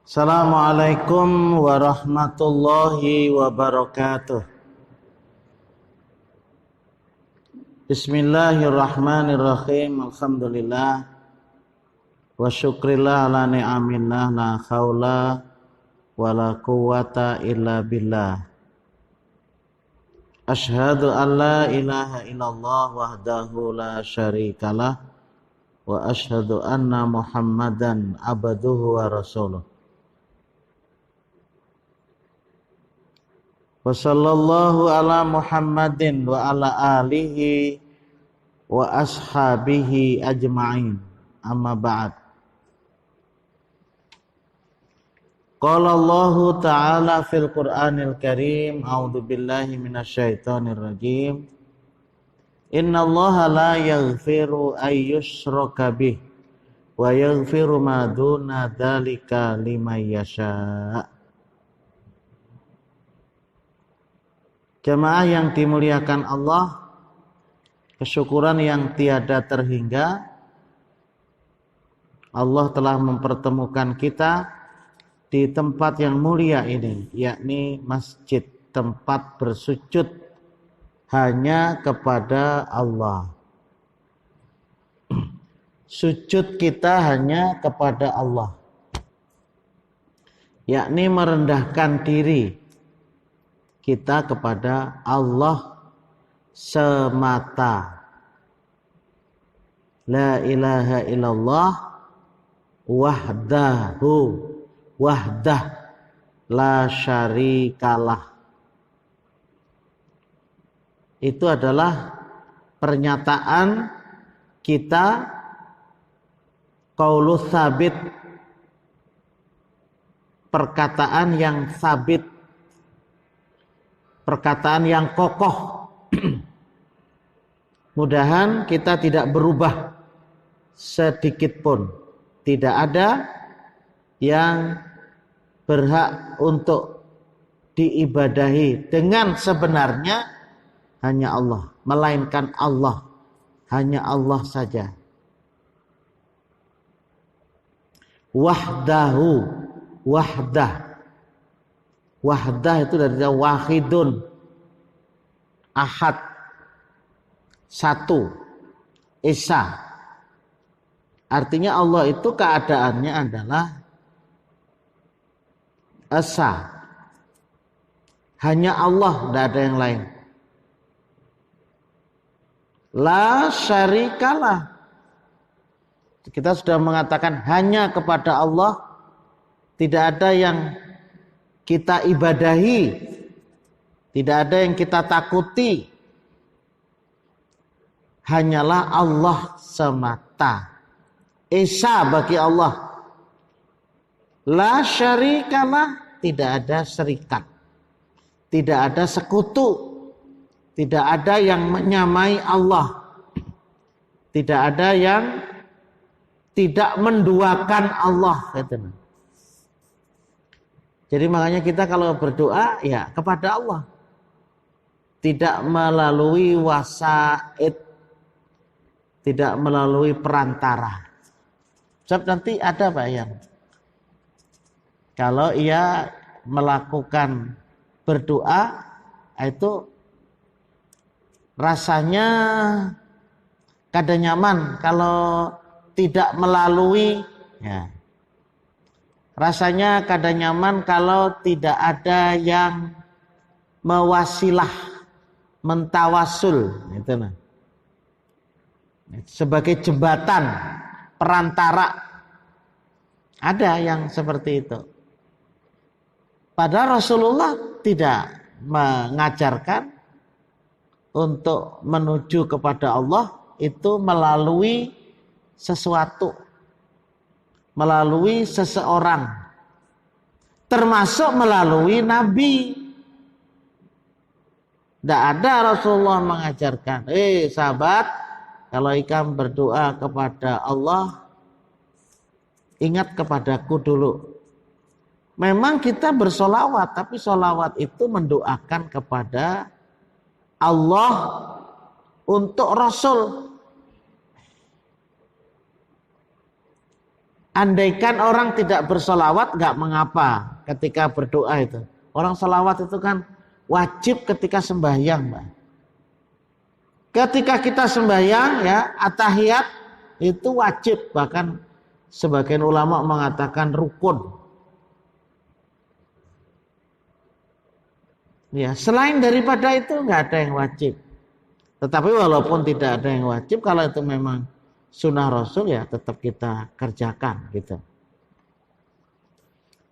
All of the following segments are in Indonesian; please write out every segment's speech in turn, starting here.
Assalamualaikum warahmatullahi wabarakatuh. Bismillahirrahmanirrahim. Alhamdulillah wa syukrillah ala ni'amillah la khawla wa la quwwata illa billah. Ashhadu an la ilaha illallah wahdahu la syarikalah wa ashhadu anna Muhammadan abduhu wa rasuluh. Wa sallallahu ala Muhammadin wa ala alihi wa ashabihi ajma'in. Amma ba'd. Qala Allah ta'ala fil Qur'anil Karim, a'udzu billahi minasyaitonir rajim. Inna Allah la yaghfiru ay yushraka bih wa yaghfiru ma duna dzalika liman yasha'. Jamaah yang dimuliakan Allah, kesyukuran yang tiada terhingga, Allah telah mempertemukan kita di tempat yang mulia ini, yakni masjid, tempat bersujud hanya kepada Allah. Sujud kita hanya kepada Allah, yakni merendahkan diri kita kepada Allah semata. La ilaha illallah wahdah la syarikalah. Itu adalah pernyataan kita, qaulus sabit, perkataan yang sabit, perkataan yang kokoh. Mudahan kita tidak berubah sedikit pun. Tidak ada yang berhak untuk diibadahi dengan sebenarnya hanya Allah, melainkan Allah, hanya Allah saja. Wahdah itu dari wahidun, ahad, satu, esa. Artinya Allah itu keadaannya adalah esa. Hanya Allah, tidak ada yang lain. La syarikalah. Kita sudah mengatakan hanya kepada Allah, tidak ada yang kita ibadahi, tidak ada yang kita takuti, hanyalah Allah semata. Esa bagi Allah. La syarikalah, tidak ada serikat, tidak ada sekutu, tidak ada yang menyamai Allah, tidak ada yang tidak menduakan Allah. Jadi makanya kita kalau berdoa ya kepada Allah, tidak melalui wasaid, tidak melalui perantara. Sebab nanti ada Pak yang kalau ia melakukan berdoa itu rasanya kada nyaman kalau tidak melalui ya. Rasanya kada nyaman kalau tidak ada yang mewasilah, mentawasul, itu nah. Sebagai jembatan, perantara. Ada yang seperti itu. Padahal Rasulullah tidak mengajarkan untuk menuju kepada Allah itu melalui sesuatu, melalui seseorang, termasuk melalui Nabi. Tidak ada Rasulullah mengajarkan, sahabat, kalau ikam berdoa kepada Allah, ingat kepadaku dulu. Memang kita bersolawat, tapi solawat itu mendoakan kepada Allah untuk Rasul. Andaikan orang tidak bersolawat nggak mengapa ketika berdoa itu. Orang solawat itu kan wajib ketika sembahyang, Mbak. Ketika kita sembahyang ya, at-tahiyat itu wajib, bahkan sebagian ulama mengatakan rukun. Ya, selain daripada itu nggak ada yang wajib. Tetapi walaupun tidak ada yang wajib, kalau itu memang sunnah Rasul ya tetap kita kerjakan gitu.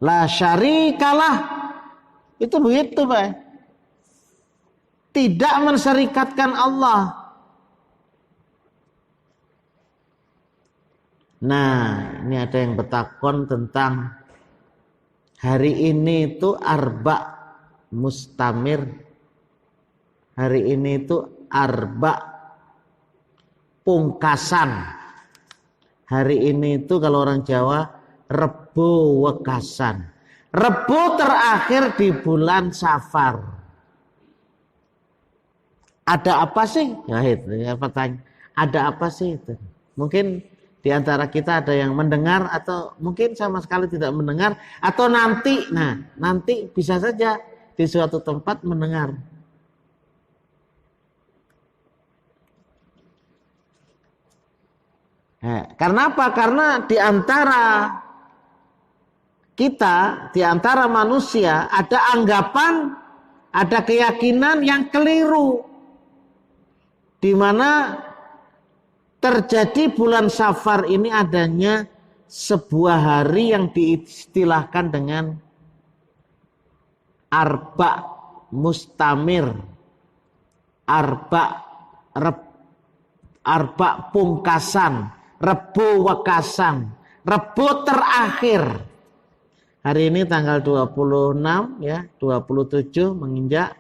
La syarikalah itu begitu, Pak. Tidak menserikatkan Allah. Nah, ini ada yang bertakon tentang hari ini itu arba mustamir. Hari ini itu arba pungkasan. Hari ini itu kalau orang Jawa Rebo Wekasan. Rebo terakhir di bulan Safar. Ada apa sih? Ya itu ya pertanyaan. Ada apa sih itu? Mungkin di antara kita ada yang mendengar atau mungkin sama sekali tidak mendengar atau nanti. Nah, nanti bisa saja di suatu tempat mendengar. Karena apa? Karena di antara kita, di antara manusia ada anggapan, ada keyakinan yang keliru, di mana terjadi bulan Safar ini adanya sebuah hari yang diistilahkan dengan arba mustamir, arba pungkasan, Rebo Wekasan, Rebo terakhir. Hari ini tanggal 26 ya, 27 menginjak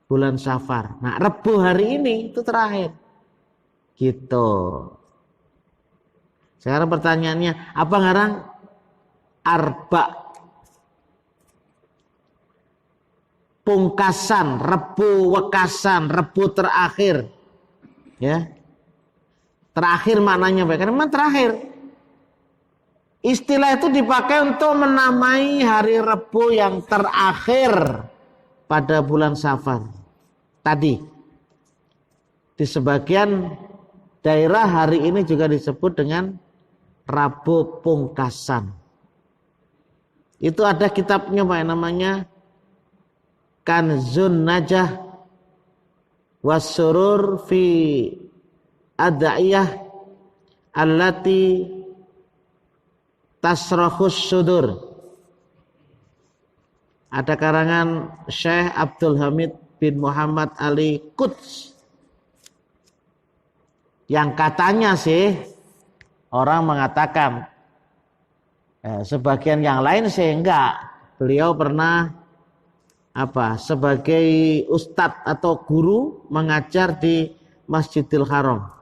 bulan Safar. Nah, Rebo hari ini itu terakhir. Gitu. Sekarang pertanyaannya, apa ngarang arba pungkasan, Rebo Wekasan, Rebo terakhir? Ya. Terakhir maknanya baik, karena memang terakhir. Istilah itu dipakai untuk menamai hari Rebo yang terakhir pada bulan Safar. Tadi di sebagian daerah hari ini juga disebut dengan Rabu Pungkasan. Itu ada kitabnya Pak, namanya Kanzun Najah Wasurur fi Ada'iyah allati tasrahus sudur. Ada karangan Syekh Abdul Hamid bin Muhammad Ali Quds, yang katanya sih orang mengatakan, sebagian yang lain sih enggak, beliau pernah sebagai ustadz atau guru mengajar di Masjidil Haram.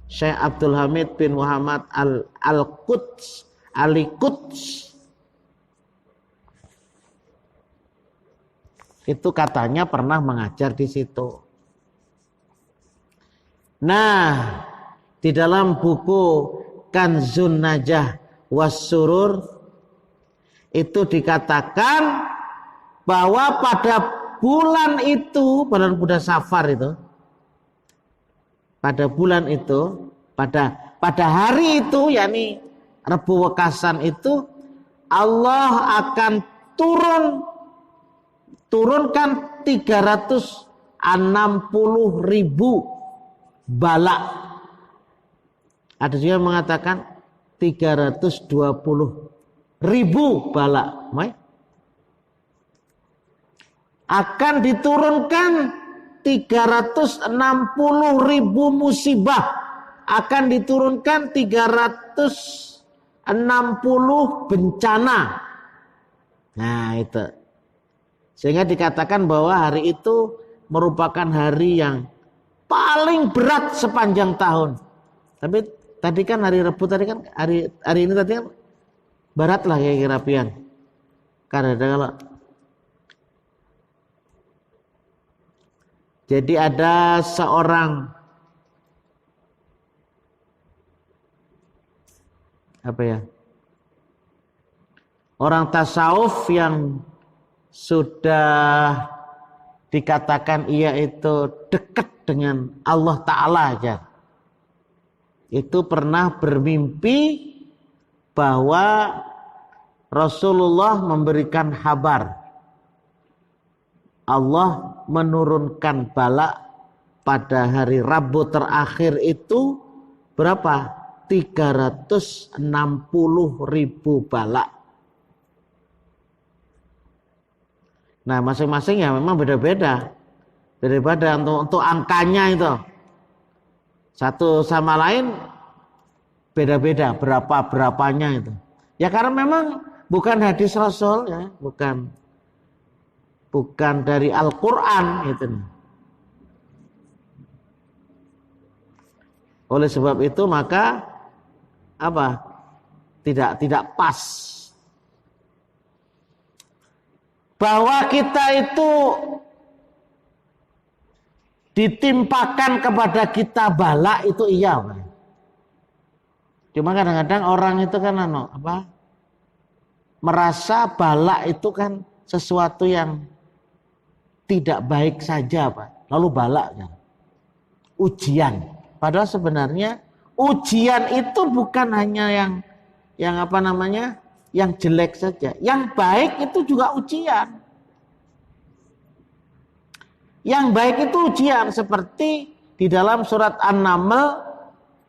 Syekh Abdul Hamid bin Muhammad Al-Quds, Ali Quds, itu katanya pernah mengajar di situ. Nah, di dalam buku Kanzun Najah Wassurur itu dikatakan bahwa pada bulan itu, bulan Safar itu, pada bulan itu, pada hari itu, yakni Rebo Wekasan itu, Allah akan turunkan 360.000 balak. Ada juga yang mengatakan 320.000 balak. Akan diturunkan 360.000 musibah, akan diturunkan 360 bencana. Nah itu, sehingga dikatakan bahwa hari itu merupakan hari yang paling berat sepanjang tahun. Tapi tadi kan hari Rabu, tadi kan hari ini tadi kan barat lah ya kira-kira. Karena kalau jadi ada seorang apa ya? Orang tasawuf yang sudah dikatakan ia itu dekat dengan Allah Ta'ala aja, itu pernah bermimpi bahwa Rasulullah memberikan kabar Allah menurunkan bala pada hari Rabu terakhir itu berapa? 360.000 bala. Nah, masing-masing ya memang beda-beda. Beda-beda untuk angkanya itu. Satu sama lain beda-beda berapanya itu. Ya karena memang bukan hadis Rasul ya, bukan dari Al-Qur'an itu. Oleh sebab itu maka apa? Tidak pas. Bahwa kita itu ditimpakan kepada kita bala itu iya, Pak. Cuma kadang-kadang orang itu kan merasa bala itu kan sesuatu yang tidak baik saja, Pak. Lalu bala kan ujian. Padahal sebenarnya ujian itu bukan hanya yang yang jelek saja. Yang baik itu juga ujian. Yang baik itu ujian, seperti di dalam surat An-Naml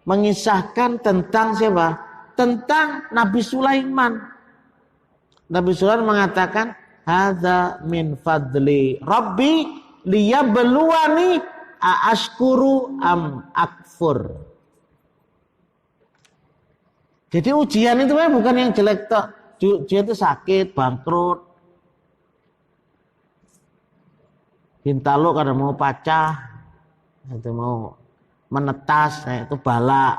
mengisahkan tentang siapa? Tentang Nabi Sulaiman. Nabi Sulaiman mengatakan, "Hadza min fadli Rabbi liyabluwani aashkuru am akfur." Jadi ujian itu bukan yang jelek toh. Ujian itu sakit, bangkrut. Bintalo karena mau pecah, itu mau menetas, itu bala.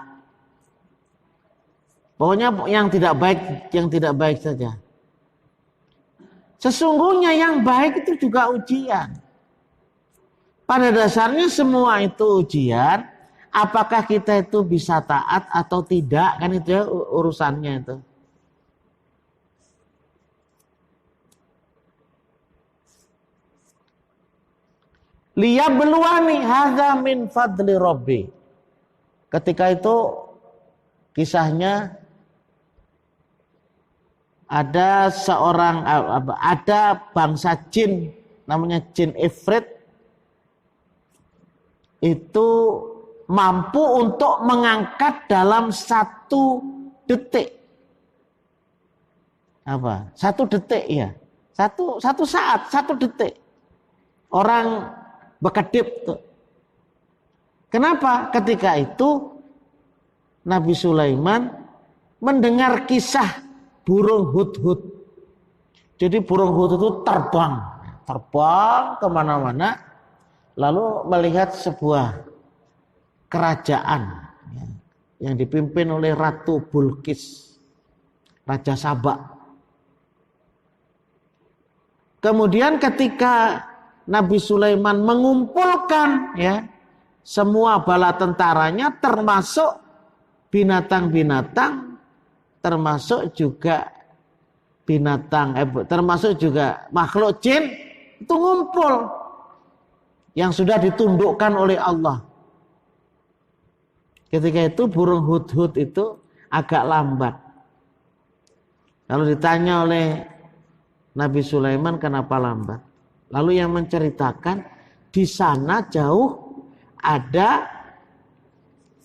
Pokoknya yang tidak baik saja. Sesungguhnya yang baik itu juga ujian. Pada dasarnya semua itu ujian. Apakah kita itu bisa taat atau tidak, kan itu ya urusannya itu. Liyabluwani hadza min fadli Rabbi. Ketika itu kisahnya ada bangsa jin namanya jin Ifrit itu mampu untuk mengangkat dalam 1 detik. Apa? 1 detik ya. Satu saat, 1 detik. Orang berkedip tuh. Kenapa? Ketika itu Nabi Sulaiman mendengar kisah burung hudhud. Jadi burung hudhud itu terbang kemana-mana, lalu melihat sebuah kerajaan yang dipimpin oleh Ratu Bulqis, Raja Saba. Kemudian ketika Nabi Sulaiman mengumpulkan semua bala tentaranya, termasuk binatang-binatang, termasuk juga makhluk jin, itu ngumpul yang sudah ditundukkan oleh Allah. Ketika itu burung hudhud itu agak lambat. Lalu ditanya oleh Nabi Sulaiman kenapa lambat. Lalu yang menceritakan di sana jauh ada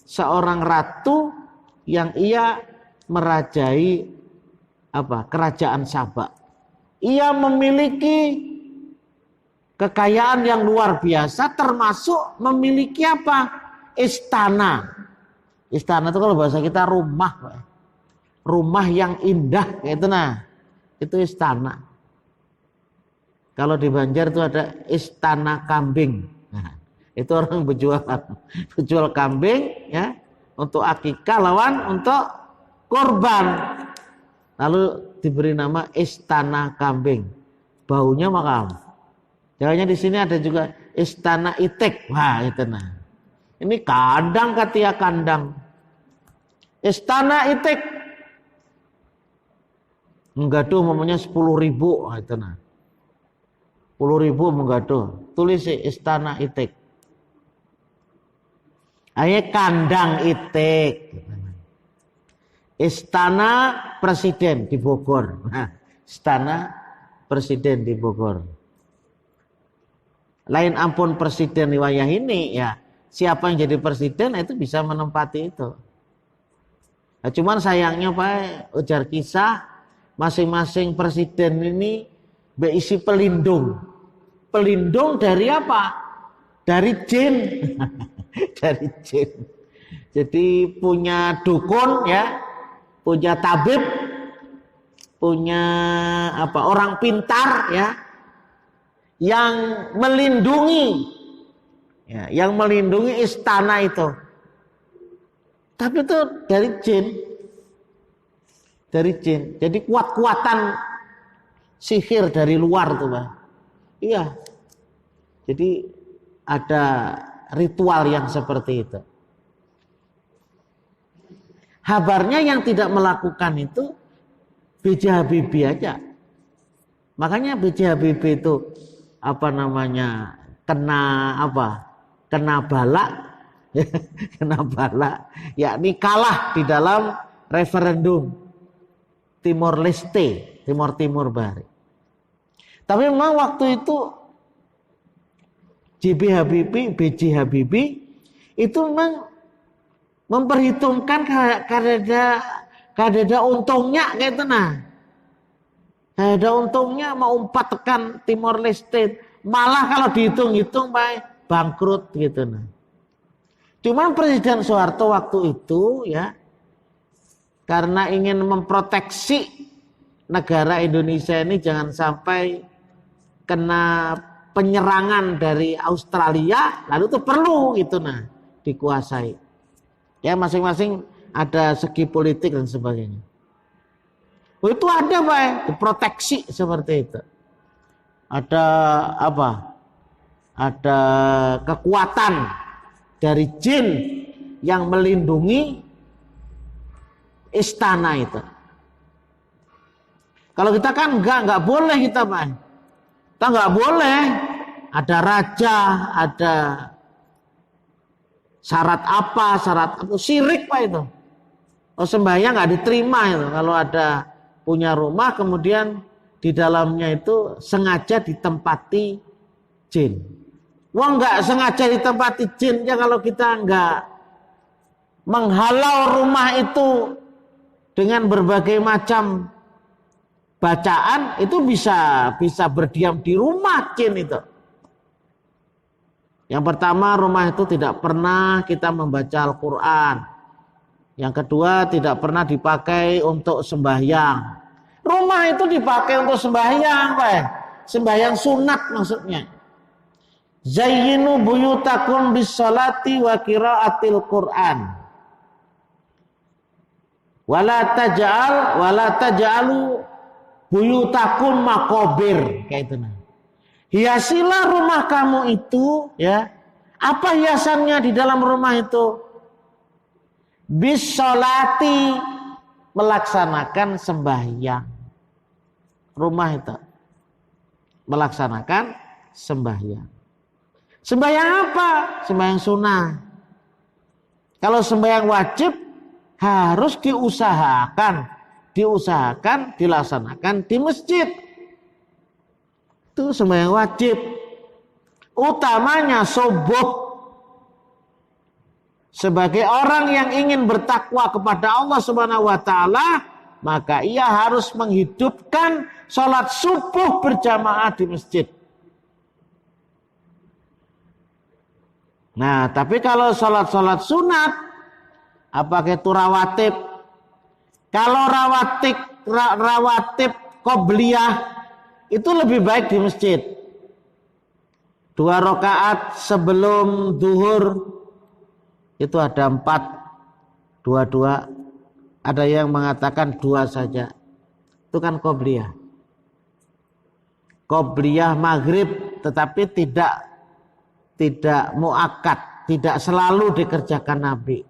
seorang ratu yang ia merajai kerajaan Saba. Ia memiliki kekayaan yang luar biasa, termasuk memiliki istana. Istana itu kalau bahasa kita rumah yang indah itu istana. Kalau di Banjar itu ada istana kambing. Nah, itu orang berjual kambing untuk akikah lawan untuk korban. Lalu diberi nama istana kambing. Baunya makam. Jangannya di sini ada juga istana itik. Wah, itu Ini kandang katia kandang. Istana itik menggaduh namanya 10.000, itu nah. 10.000 menggaduh. Tulis Istana Itik. Ayo kandang Itik. Istana Presiden di Bogor. Nah, Istana Presiden di Bogor. Lain ampun presiden wilayah ini ya, siapa yang jadi presiden itu bisa menempati itu. Nah, cuman sayangnya Pak, ujar kisah masing-masing presiden ini berisi pelindung. Pelindung dari apa? Dari jin. Dari jin. Jadi punya dukun ya, punya tabib, punya orang pintar ya, yang melindungi ya, yang melindungi istana itu. Tapi itu dari jin. Dari jin. Jadi kuat-kuatan sihir dari luar tuh, Pak. Iya. Jadi ada ritual yang seperti itu. Kabarnya yang tidak melakukan itu B.J. Habibie aja. Makanya B.J. Habibie itu kena balak kena balak, yakni kalah di dalam referendum Timor Leste, Timur Barat. Tapi memang waktu itu B.J. Habibie itu memang memperhitungkan kadada untungnya kayak itu nah. Ada untungnya mau umpat tekan Timor Leste, malah kalau dihitung-hitung Pak bangkrut gitu nah. Cuman Presiden Soeharto waktu itu ya, karena ingin memproteksi negara Indonesia ini jangan sampai kena penyerangan dari Australia, lalu itu perlu gitu nah dikuasai. Ya masing-masing ada segi politik dan sebagainya. Oh, itu ada Pak, diproteksi seperti itu. Ada Ada kekuatan dari jin yang melindungi istana itu. Kalau kita kan enggak boleh kita Pak. Kita enggak boleh. Ada raja, ada syarat apa, syirik Pak itu. Oh, sembahyang enggak diterima itu kalau ada punya rumah kemudian di dalamnya itu sengaja ditempati jin. Wah enggak sengaja ditempati jin ya, kalau kita enggak menghalau rumah itu dengan berbagai macam bacaan, itu bisa berdiam di rumah jin itu. Yang pertama, rumah itu tidak pernah kita membaca Al-Quran. Yang kedua, tidak pernah dipakai untuk sembahyang. Rumah itu dipakai untuk sembahyang, Pak. Sembahyang sunat maksudnya. Zayyinu buyutakum bis-salati wa qiraatil Qur'an. Wala taj'alu buyutakum maqabir, kayak itu nah. Hiasilah rumah kamu itu ya. Apa hiasannya di dalam rumah itu? Bis-salati, melaksanakan sembahyang. Rumah itu melaksanakan sembahyang. Sembahyang apa? Sembahyang sunnah. Kalau sembahyang wajib harus diusahakan dilaksanakan di masjid. Itu sembahyang wajib. Utamanya subuh. Sebagai orang yang ingin bertakwa kepada Allah Subhanahu wa taala, maka ia harus menghidupkan sholat subuh berjamaah di masjid. Nah, tapi kalau sholat sunat, apakah itu rawatib? Kalau rawatib qobliyah itu lebih baik di masjid. 2 rakaat sebelum zuhur itu ada 4, 2. Ada yang mengatakan 2 saja. Itu kan qobliyah. Qobliyah maghrib, tetapi tidak muakkad, tidak selalu dikerjakan Nabi.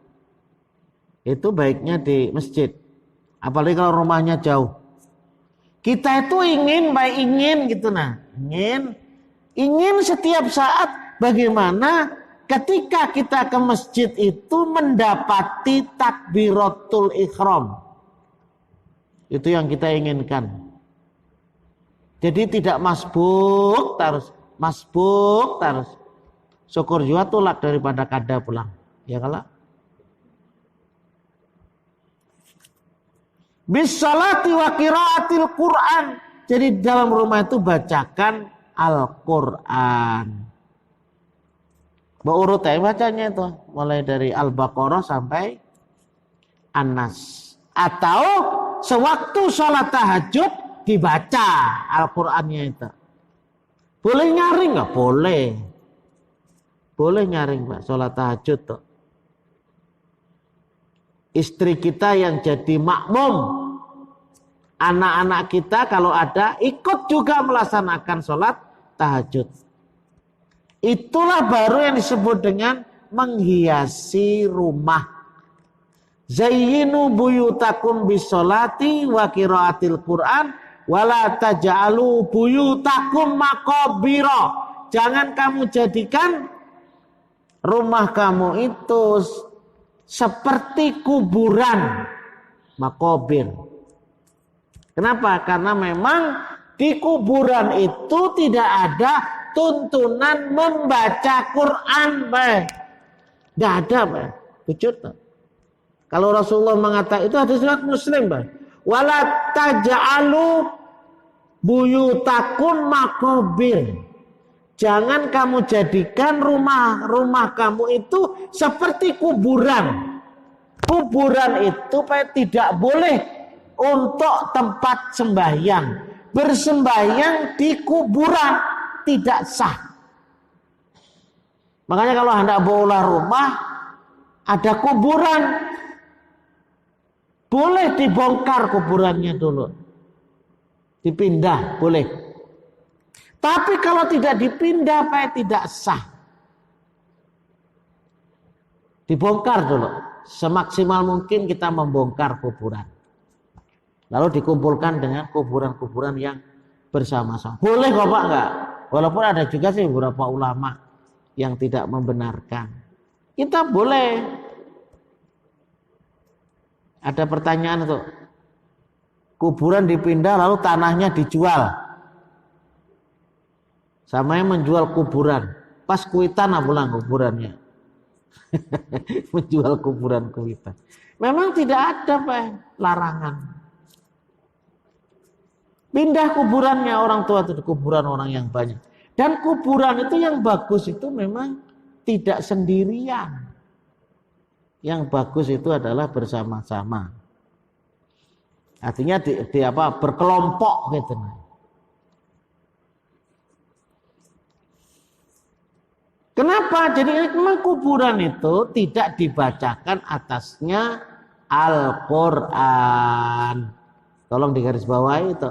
Itu baiknya di masjid. Apalagi kalau rumahnya jauh. Kita itu ingin gitu nah. Ingin setiap saat bagaimana ketika kita ke masjid itu mendapati takbiratul ihram. Itu yang kita inginkan. Jadi tidak masbuk terus. Syukur juga tulak daripada kada pulang. Ya kalau bisalati wa qiraatil Quran. Jadi dalam rumah itu bacakan Al-Quran. Berurut ya bacanya itu. Mulai dari Al-Baqarah sampai An-Nas. Atau sewaktu sholat tahajud dibaca Al-Qurannya itu. Boleh nyaring nggak? Boleh. Boleh nyaring Pak, sholat tahajud tuh. Istri kita yang jadi makmum, anak-anak kita kalau ada ikut juga melaksanakan sholat tahajud. Itulah baru yang disebut dengan menghiasi rumah. Zayyinu buyutakum bisolati wa qiraatil Quran wala taj'alu buyutakum maqabira. Jangan kamu jadikan rumah kamu itu seperti kuburan, makobir. Kenapa? Karena memang di kuburan itu tidak ada tuntunan membaca Quran, Pak. Tidak ada, Pak. Wujud. Kalau Rasulullah mengatakan itu hadis riwayat Muslim, Pak. Wala taj'alu buyutakum makobir. Jangan kamu jadikan rumah kamu itu seperti kuburan. Kuburan itu Pak tidak boleh untuk tempat sembahyang. Bersembahyang di kuburan tidak sah. Makanya kalau hendak bola rumah ada kuburan, boleh dibongkar kuburannya dulu. Dipindah, boleh. Tapi kalau tidak dipindah, Pak, tidak sah. Dibongkar dulu. Semaksimal mungkin kita membongkar kuburan. Lalu dikumpulkan dengan kuburan-kuburan yang bersama-sama. Boleh kok Pak, enggak? Walaupun ada juga sih beberapa ulama yang tidak membenarkan. Kita boleh. Ada pertanyaan tuh. Kuburan dipindah lalu tanahnya dijual. Sama yang menjual kuburan. Pas kuitan pulang kuburannya. Menjual kuburan kuitan. Memang tidak ada Pak larangan. Pindah kuburannya orang tua itu kuburan orang yang banyak. Dan kuburan itu yang bagus itu memang tidak sendirian. Yang bagus itu adalah bersama-sama. Artinya berkelompok gitu. Kenapa? Jadi memang kuburan itu tidak dibacakan atasnya Al-Quran. Tolong digarisbawahi itu.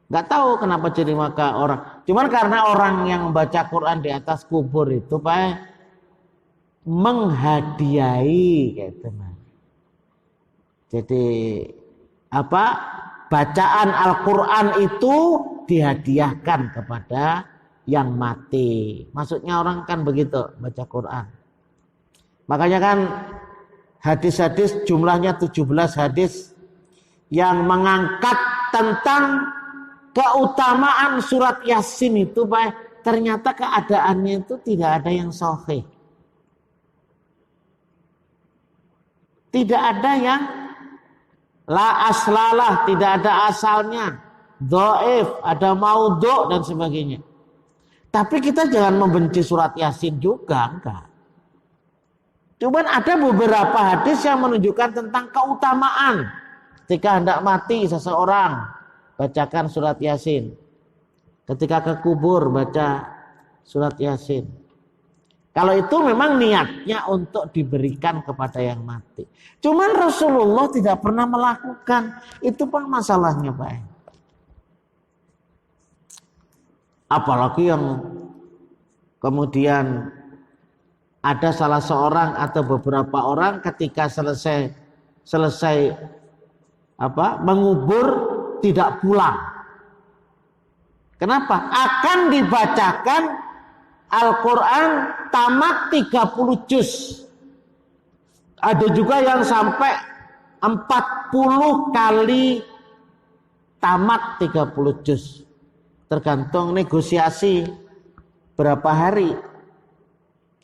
Nggak tahu kenapa jadi maka orang. Cuman karena orang yang membaca Quran di atas kubur itu Pak menghadiahi gitu. Jadi bacaan Al-Quran itu dihadiahkan kepada yang mati. Maksudnya orang kan begitu baca Quran. Makanya kan hadis-hadis jumlahnya 17 hadis yang mengangkat tentang keutamaan surat Yasin itu Pak, ternyata keadaannya itu tidak ada yang sahih. Tidak ada yang la aslalah, tidak ada asalnya. Dhaif, ada maudhu dan sebagainya. Tapi kita jangan membenci surat Yasin juga, enggak. Cuman ada beberapa hadis yang menunjukkan tentang keutamaan. Ketika hendak mati seseorang, bacakan surat Yasin. Ketika ke kubur, baca surat Yasin. Kalau itu memang niatnya untuk diberikan kepada yang mati. Cuman Rasulullah tidak pernah melakukan. Itu Pak masalahnya Pak. Apalagi yang kemudian ada salah seorang atau beberapa orang ketika selesai mengubur tidak pulang. Kenapa? Akan dibacakan Al-Quran tamat 30 juz. Ada juga yang sampai 40 kali tamat 30 juz. Tergantung negosiasi berapa hari.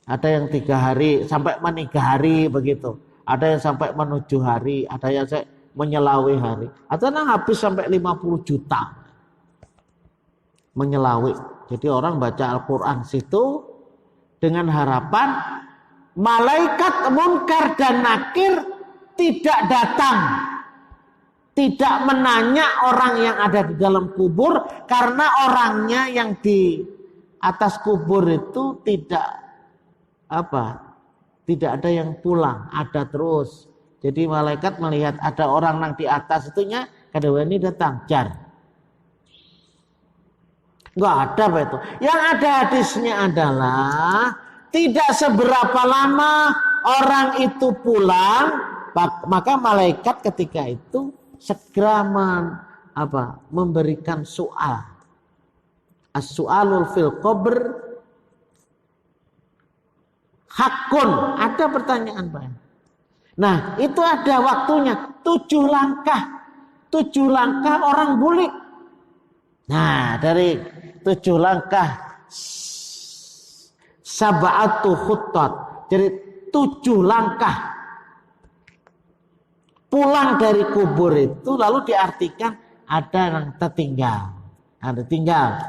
Ada yang 3 hari sampai 3 hari begitu. Ada yang sampai 7 hari, ada yang menyelawi hari. Ada yang habis sampai 50 juta. Menyelawi. Jadi orang baca Al-Quran situ dengan harapan malaikat munkar dan nakir tidak datang. Tidak menanya orang yang ada di dalam kubur, karena orangnya yang di atas kubur itu tidak ada yang pulang, ada terus. Jadi malaikat melihat ada orang yang di atas itunya, kadang ini datang jar. Enggak ada apa itu. Yang ada hadisnya adalah tidak seberapa lama orang itu pulang, maka malaikat ketika itu segera memberikan soal. As-su'alul fil qabr hakun, ada pertanyaan Pak. Nah, itu ada waktunya 7 langkah. 7 langkah orang bulik. Nah, dari 7 langkah sab'atu khuttat. Jadi 7 langkah pulang dari kubur itu lalu diartikan ada yang tertinggal. Ada tinggal.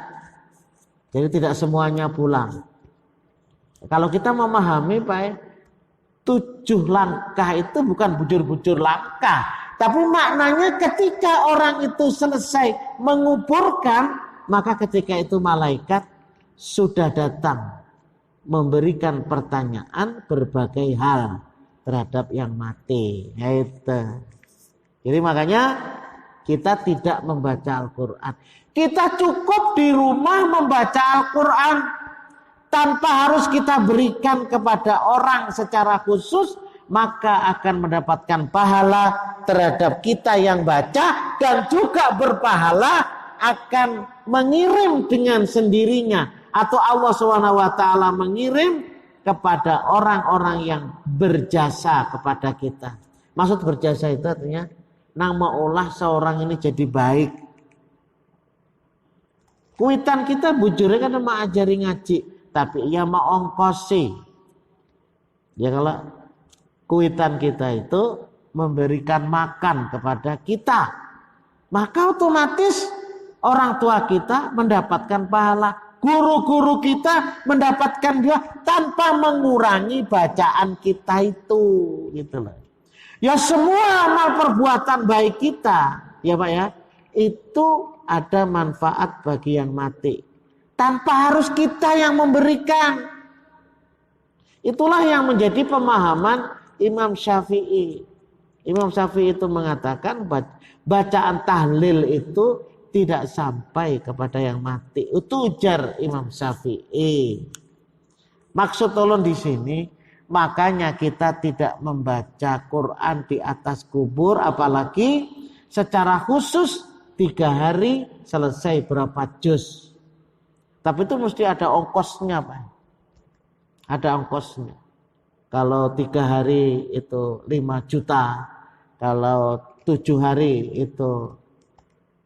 Jadi tidak semuanya pulang. Kalau kita memahami Pak, 7 langkah itu bukan bujur-bujur langkah, tapi maknanya ketika orang itu selesai menguburkan, maka ketika itu malaikat sudah datang memberikan pertanyaan berbagai hal terhadap yang mati. Itu. Jadi makanya kita tidak membaca Al-Quran. Kita cukup di rumah membaca Al-Quran tanpa harus kita berikan kepada orang secara khusus, maka akan mendapatkan pahala terhadap kita yang baca, dan juga berpahala akan mengirim dengan sendirinya, atau Allah SWT mengirim kepada orang-orang yang berjasa kepada kita. Maksud berjasa itu artinya nang maulah seorang ini jadi baik. Kuitan kita bujurnya kan mau ajari ngaji, tapi ia mau ongkosi. Ya kalau kuitan kita itu memberikan makan kepada kita, maka otomatis orang tua kita mendapatkan pahala. Guru-guru kita mendapatkan dia tanpa mengurangi bacaan kita itu, gitu loh. Ya semua amal perbuatan baik kita, ya Pak ya, itu ada manfaat bagi yang mati. Tanpa harus kita yang memberikan. Itulah yang menjadi pemahaman Imam Syafi'i. Imam Syafi'i itu mengatakan bacaan tahlil itu tidak sampai kepada yang mati. Itu ujar Imam Syafi'i. Maksud tolong di sini, makanya kita tidak membaca Quran di atas kubur, apalagi secara khusus 3 hari selesai berapa juz. Tapi itu mesti ada ongkosnya Pak. Ada ongkosnya. Kalau 3 hari itu 5 juta, kalau 7 hari itu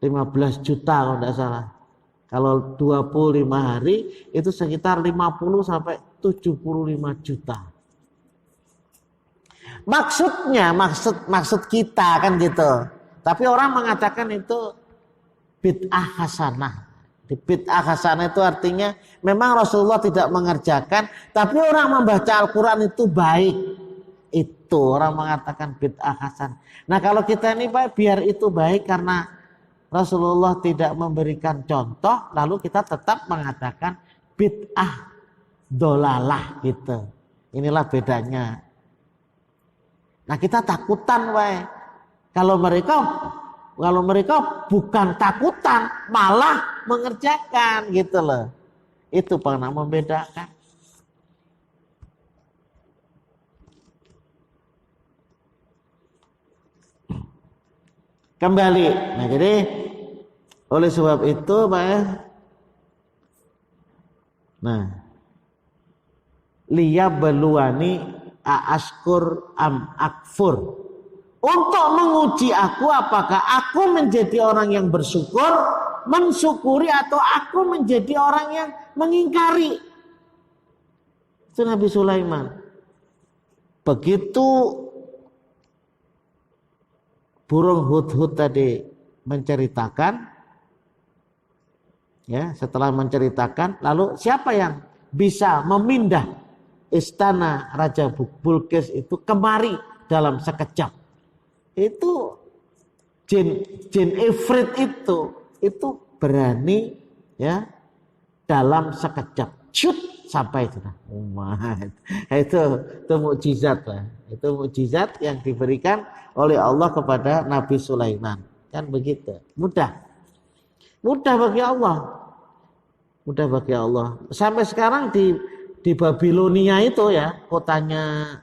15 juta kalau tidak salah. Kalau 25 hari itu sekitar 50 sampai 75 juta. Maksudnya, maksud kita kan gitu. Tapi orang mengatakan itu bid'ah hasanah. Bid'ah hasanah itu artinya memang Rasulullah tidak mengerjakan, tapi orang membaca Al-Quran itu baik. Itu orang mengatakan bid'ah hasanah. Nah kalau kita ini Pak, biar itu baik karena Rasulullah tidak memberikan contoh, lalu kita tetap mengatakan bid'ah dolalah gitu. Inilah bedanya. Nah kita takutan Pak. Kalau mereka bukan takutan, malah mengerjakan gitu loh. Itu pernah membedakan. Kembali. Nah jadi Oleh sebab itu, Pak ya. Nah, liyabluwani aaskur am akfur. Untuk menguji aku apakah aku menjadi orang yang bersyukur, mensyukuri, atau aku menjadi orang yang mengingkari. Itu Nabi Sulaiman. Begitu burung hudhud tadi menceritakan, ya, setelah menceritakan, lalu siapa yang bisa memindah istana Raja Bilqis itu kemari dalam sekejap? Itu jin ifrit itu berani, ya, dalam sekejap shoot sampai itu. Itu mukjizat lah. Itu mukjizat yang diberikan oleh Allah kepada Nabi Sulaiman. Kan begitu. Mudah bagi Allah. Mudah bagi Allah. Sampai sekarang di Babilonia itu, ya, kotanya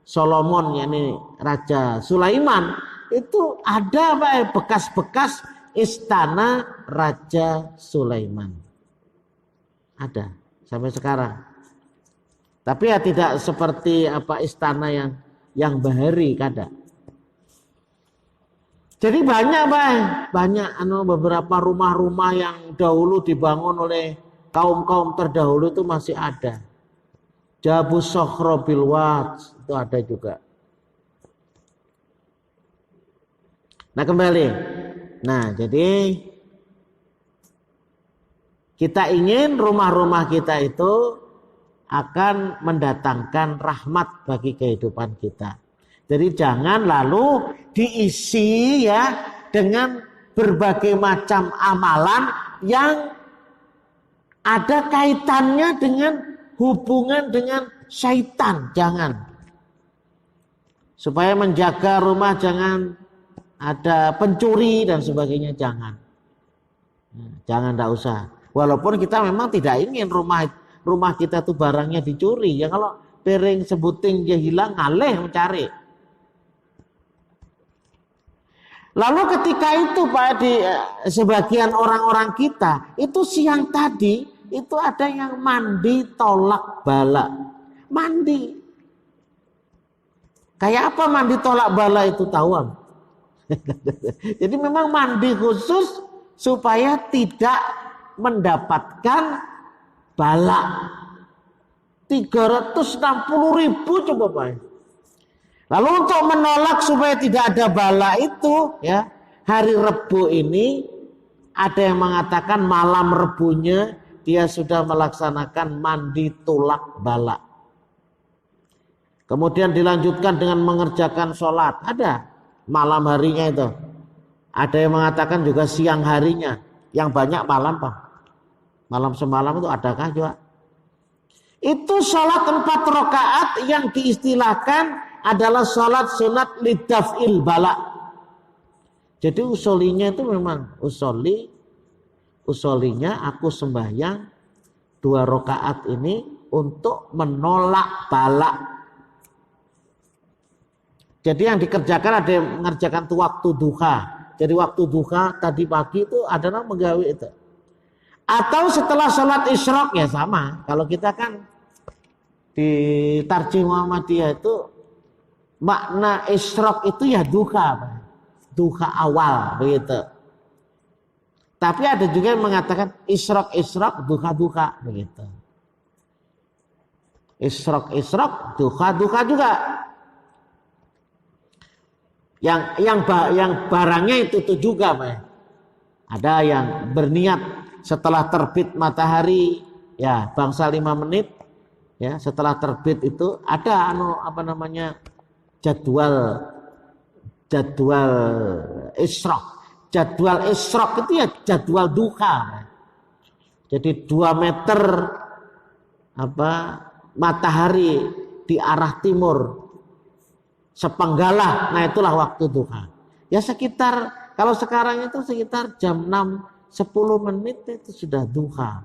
Solomon, yakni Raja Sulaiman, itu ada bekas-bekas istana Raja Sulaiman. Ada sampai sekarang. Tapi ya tidak seperti istana yang bahari kada. Jadi banyak beberapa rumah-rumah yang dahulu dibangun oleh kaum-kaum terdahulu itu masih ada. Jabus Sokhro Bilwat itu ada juga. Nah, kembali. Nah, jadi kita ingin rumah-rumah kita itu akan mendatangkan rahmat bagi kehidupan kita. Jadi jangan lalu diisi, ya, dengan berbagai macam amalan yang ada kaitannya dengan hubungan dengan syaitan. Jangan. Supaya menjaga rumah jangan ada pencuri dan sebagainya, jangan. Jangan, tidak usah. Walaupun kita memang tidak ingin rumah kita tuh barangnya dicuri. Ya kalau piring sebuting dia hilang, ngaleh mencari. Lalu ketika itu Pak, di sebagian orang-orang kita itu siang tadi itu ada yang mandi tolak bala. Mandi. Kayak apa mandi tolak bala itu, tahu? Jadi memang mandi khusus supaya tidak mendapatkan bala. 360.000 coba Pak. Lalu untuk menolak supaya tidak ada bala itu, ya, hari Rebu ini ada yang mengatakan malam Rebunya dia sudah melaksanakan mandi tolak bala. Kemudian dilanjutkan dengan mengerjakan sholat. Ada malam harinya itu. Ada yang mengatakan juga siang harinya. Yang banyak malam Pak. Malam semalam itu adakah juga? Itu sholat 4 rakaat yang diistilahkan adalah sholat sunat lidaf'il bala. Jadi usolinya itu memang usolinya aku sembahyang 2 rakaat ini untuk menolak bala. Jadi yang dikerjakan ada yang mengerjakan itu waktu duha. Jadi waktu duha tadi pagi itu adalah menggawe itu. Atau setelah sholat isyraq, ya sama. Kalau kita kan di Tarjih Muhammadiyah itu makna isyraq itu ya duha. Duha awal begitu. Tapi ada juga yang mengatakan isyraq duha begitu. Isyraq duha juga. Yang barangnya itu juga Pak. Ada yang berniat setelah terbit matahari, ya bangsa 5 menit, ya setelah terbit itu ada jadwal isyraq. Jadwal isyraq itu ya jadwal duha. Jadi 2 meter matahari di arah timur sepenggalah, nah itulah waktu duha. Ya sekitar, kalau sekarang itu sekitar jam 6-10 menit itu sudah duha.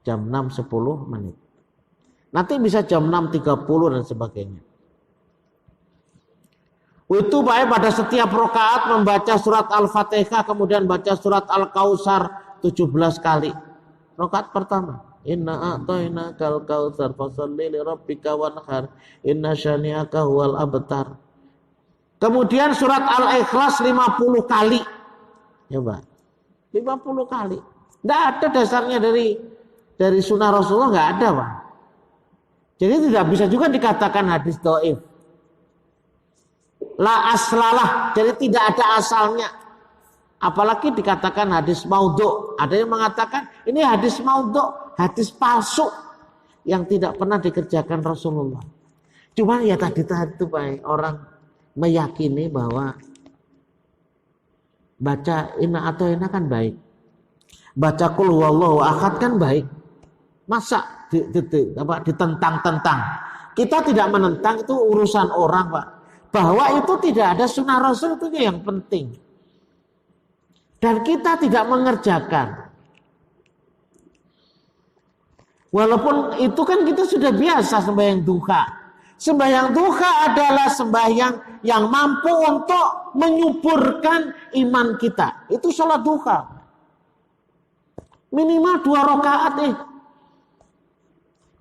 Jam 6-10 menit. Nanti bisa jam 6.30 dan sebagainya. Itu baik pada setiap rakaat membaca surat Al-Fatihah, kemudian baca surat Al-Kautsar 17 kali. Rakaat pertama, inna a'tainakal kautsar fasholli li rabbika wanhar inna syani'aka huwal abtar. Kemudian surat Al-Ikhlas 50 kali. Coba. 50 kali. Tidak ada dasarnya dari sunnah Rasulullah, nggak ada, Pak. Jadi tidak bisa juga dikatakan hadis dhaif. La aslalah, jadi tidak ada asalnya. Apalagi dikatakan hadis maudhu'. Ada yang mengatakan ini hadis maudhu', hadis palsu yang tidak pernah dikerjakan Rasulullah. Cuma ya tadi itu Pak, orang meyakini bahwa baca inna atau inna kan baik. Baca qul huwallahu ahad kan baik. Masa ditentang-tentang. Kita tidak menentang, itu urusan orang, Pak. Bahwa itu tidak ada sunnah Rasul itu yang penting. Dan kita tidak mengerjakan. Walaupun itu kan kita sudah biasa sembahyang duha. Sembahyang duha adalah sembahyang yang mampu untuk menyuburkan iman kita. Itu sholat duha. Minimal 2 rakaat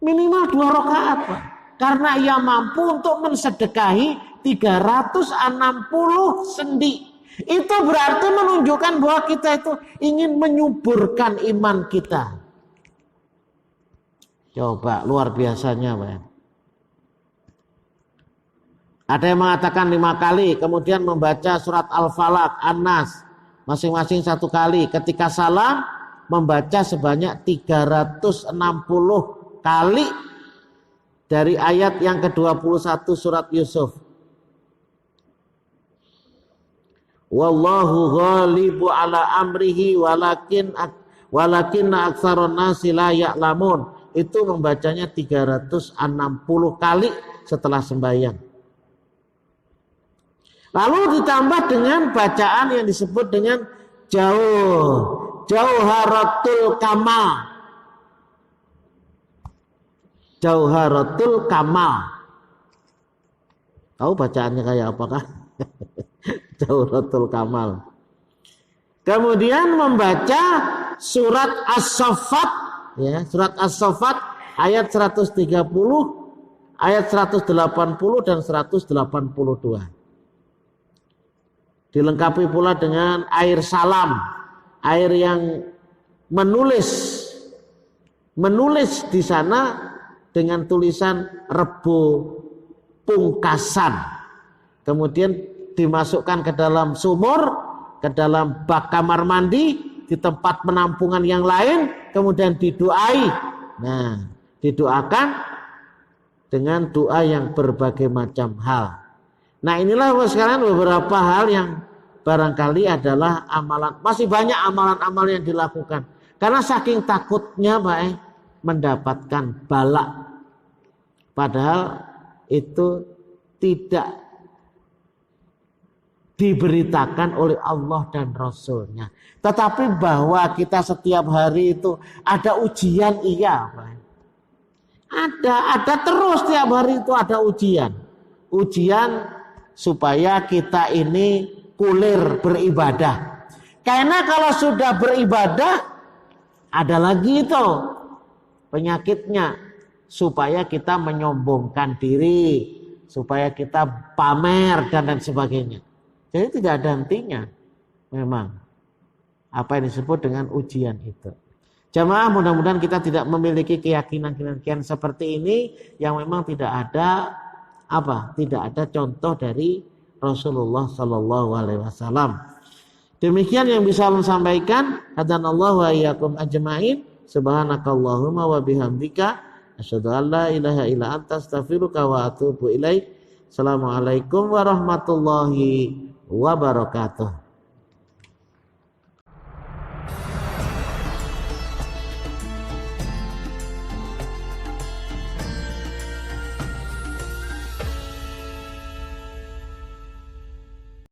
Minimal 2 rakaat, Pak. Karena ia mampu untuk mensedekahi 360 sendi. Itu berarti menunjukkan bahwa kita itu ingin menyuburkan iman kita. Coba luar biasanya, Pak. Ada yang mengatakan 5 kali, kemudian membaca surat Al-Falaq, An-Nas, masing-masing 1 kali. Ketika salam, membaca sebanyak 360 kali dari ayat yang ke-21 surat Yusuf. Wallahu ghalibu ala amrihi walakin aktsarun nasi la ya'lamun. Itu membacanya 360 kali setelah sembahyang. Lalu ditambah dengan bacaan yang disebut dengan Jauharatul Kamal. Jauharatul Kamal. Tahu bacaannya kayak apakah? Jauharatul Kamal. Kemudian membaca surat As-Saffat, ya, surat As-Saffat ayat 130, ayat 180 dan 182. Dilengkapi pula dengan air salam, air yang menulis di sana dengan tulisan Rebo Pungkasan. Kemudian dimasukkan ke dalam sumur, ke dalam bak kamar mandi, di tempat penampungan yang lain, kemudian didoai. Nah, didoakan dengan doa yang berbagai macam hal. Nah, inilah sekarang beberapa hal yang barangkali adalah amalan. Masih banyak amalan-amalan yang dilakukan. Karena saking takutnya Pak, mendapatkan bala. Padahal itu tidak diberitakan oleh Allah dan Rasulnya. Tetapi bahwa kita setiap hari itu ada ujian, iya Pak. Ada terus setiap hari itu ada ujian. Ujian supaya kita ini kulir beribadah. Karena kalau sudah beribadah, ada lagi itu penyakitnya, supaya kita menyombongkan diri, supaya kita pamer dan lain sebagainya. Jadi tidak ada hentinya memang apa yang disebut dengan ujian itu. Jamaah, mudah-mudahan kita tidak memiliki keyakinan seperti ini yang memang tidak ada contoh dari Rasulullah Sallallahu Alaihi Wasallam. Demikian yang bisa saya sampaikan. Hadanallahu wa iyyakum ajma'in. Subhanakallahumma wa bihamdika asyhadu an la ilaha illa anta astaghfiruka wa atubu ilaik. Assalamualaikum warahmatullahi wabarakatuh.